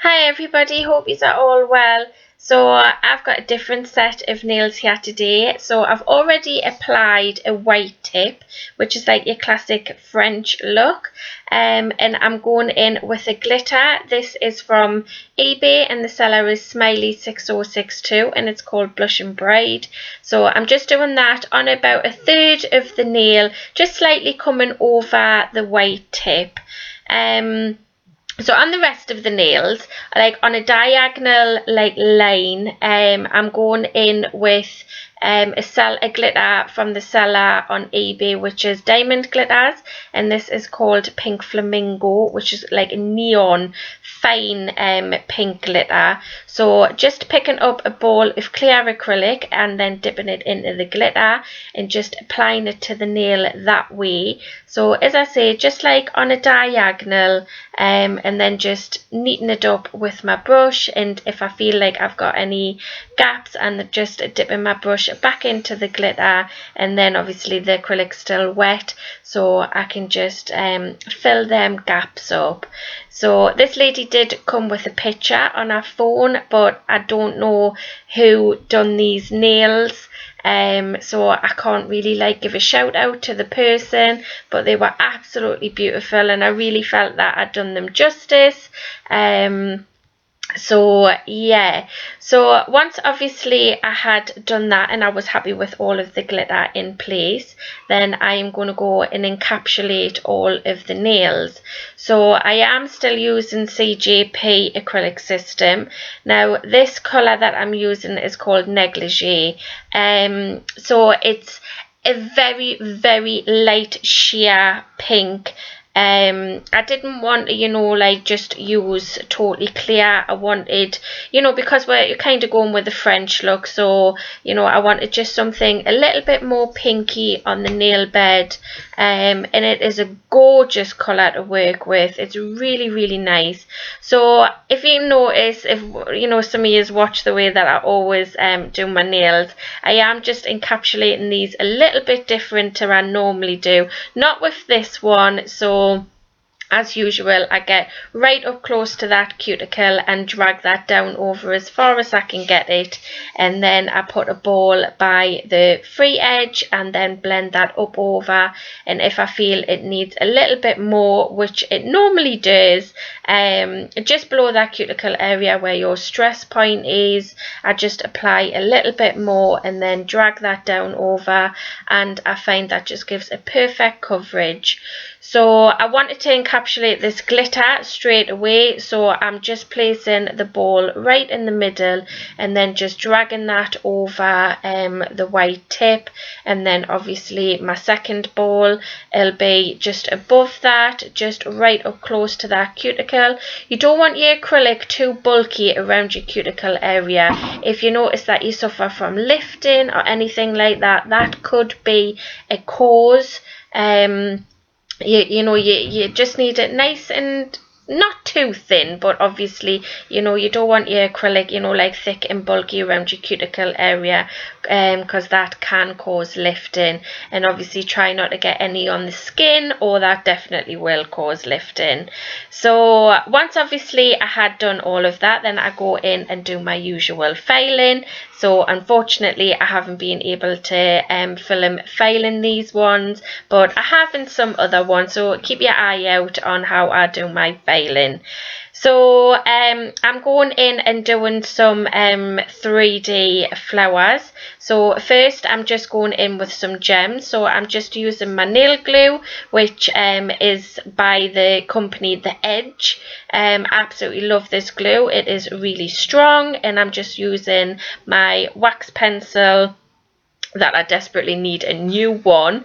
Hi everybody, hope you are all well. So I've got a different set of nails here today. So I've already applied a white tip, which is like your classic French look. And I'm going in with a glitter. This is from eBay and the seller is Smiley6062 and it's called Blush and Bride. So I'm just doing that on about a third of the nail, just slightly coming over the white tip. So on the rest of the nails, like on a diagonal line, I'm going in with a glitter from the seller on eBay, which is diamond glitters, and this is called Pink Flamingo, which is like a neon fine pink glitter. So just picking up a ball of clear acrylic and then dipping it into the glitter and just applying it to the nail that way. So as I say, just like on a diagonal, and then just neaten it up with my brush, and if I feel like I've got any gaps, and just dipping my brush back into the glitter, and then obviously the acrylic's still wet, so I can just fill them gaps up. So this lady did come with a picture on her phone, but I don't know who done these nails. So I can't really give a shout out to the person, but they were absolutely beautiful and I really felt that I'd done them justice. So yeah, so once obviously I had done that and I was happy with all of the glitter in place, then I am going to go and encapsulate all of the nails. So I am still using CJP acrylic system. Now this colour that I'm using is called Negligee. So it's a very, very light sheer pink. I didn't want to, just use totally clear. I wanted, because we're kind of going with the French look, so, I wanted just something a little bit more pinky on the nail bed. And it is a gorgeous colour to work with. It's really, really nice. So if you notice, if, some of you watch the way that I always do my nails, I am just encapsulating these a little bit different to what I normally do. Not with this one, so as usual, I get right up close to that cuticle and drag that down over as far as I can get it, and then I put a ball by the free edge and then blend that up over, and if I feel it needs a little bit more, which it normally does, just below that cuticle area where your stress point is, I just apply a little bit more and then drag that down over, and I find that just gives a perfect coverage. So I wanted to encapsulate this glitter straight away, so I'm just placing the ball right in the middle and then just dragging that over the white tip, and then obviously my second ball will be just above that, just right up close to that cuticle. You don't want your acrylic too bulky around your cuticle area. If you notice that you suffer from lifting or anything like that, that could be a cause. You just need it nice and not too thin, but obviously you don't want your acrylic thick and bulky around your cuticle area, because that can cause lifting, and obviously try not to get any on the skin, or that definitely will cause lifting. So once obviously I had done all of that, then I go in and do my usual filing. So unfortunately I haven't been able to film filing these ones, but I have in some other ones, so keep your eye out on how I do my filing. So I'm going in and doing some 3D flowers. So first I'm just going in with some gems. So I'm just using my nail glue, which is by the company The Edge. Absolutely love this glue. It is really strong, and I'm just using my wax pencil that I desperately need a new one,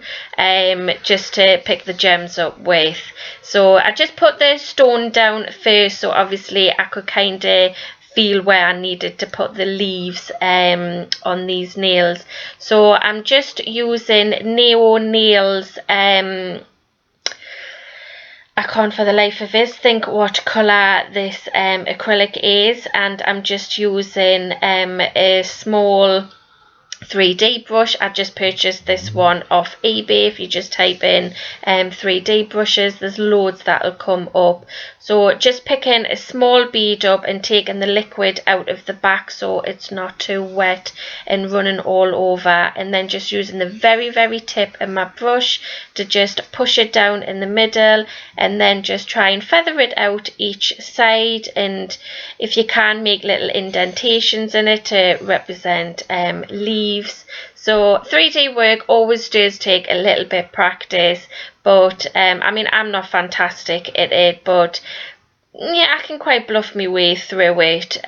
just to pick the gems up with. So I just put the stone down first, so obviously I could kind of feel where I needed to put the leaves on these nails. So I'm just using Neo Nails, I can't for the life of us think what colour this acrylic is, and I'm just using a small 3D brush. I just purchased this one off eBay. If you just type in 3D brushes, there's loads that'll come up. So just picking a small bead up and taking the liquid out of the back so it's not too wet and running all over, and then just using the very tip of my brush to just push it down in the middle, and then just try and feather it out each side, and if you can, make little indentations in it to represent leaves. So 3D work always does take a little bit practice, but I mean, I'm not fantastic at it, but yeah, I can quite bluff my way through it.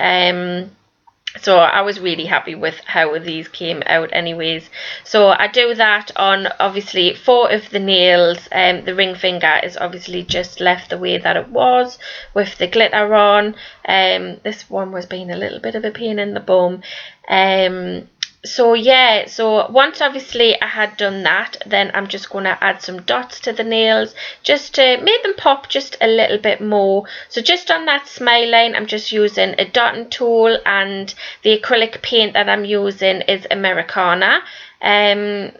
So I was really happy with how these came out anyways. So I do that on obviously 4 of the nails. The ring finger is obviously just left the way that it was with the glitter on. This one was being a little bit of a pain in the bum. So yeah, so once obviously I had done that, then I'm just going to add some dots to the nails just to make them pop just a little bit more. So just on that smile line, I'm just using a dotting tool, and the acrylic paint that I'm using is Americana.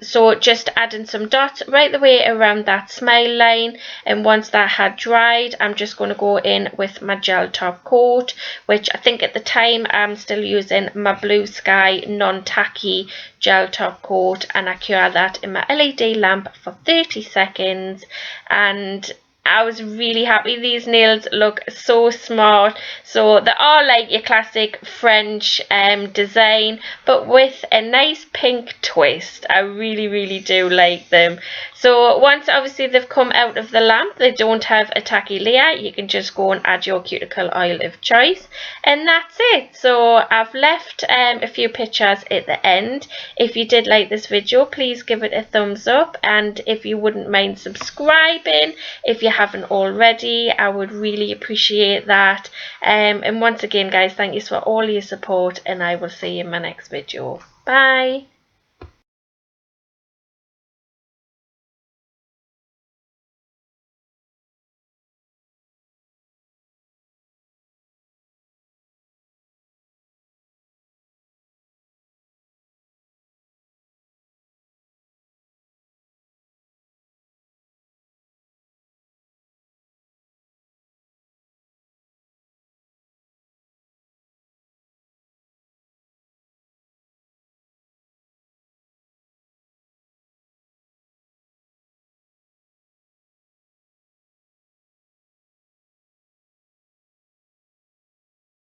So just adding some dots right the way around that smile line, and once that had dried, I'm just going to go in with my gel top coat, which I think at the time I'm still using my Blue Sky non-tacky gel top coat, and I cure that in my LED lamp for 30 seconds, and I was really happy. These nails look so smart. So they are like your classic French design, but with a nice pink twist. I really do like them. So once obviously they've come out of the lamp, they don't have a tacky layer. You can just go and add your cuticle oil of choice, and that's it. So I've left a few pictures at the end. If you did like this video, please give it a thumbs up, and if you wouldn't mind subscribing if you haven't already, I would really appreciate that. And once again guys, thank you for all your support, and I will see you in my next video. Bye.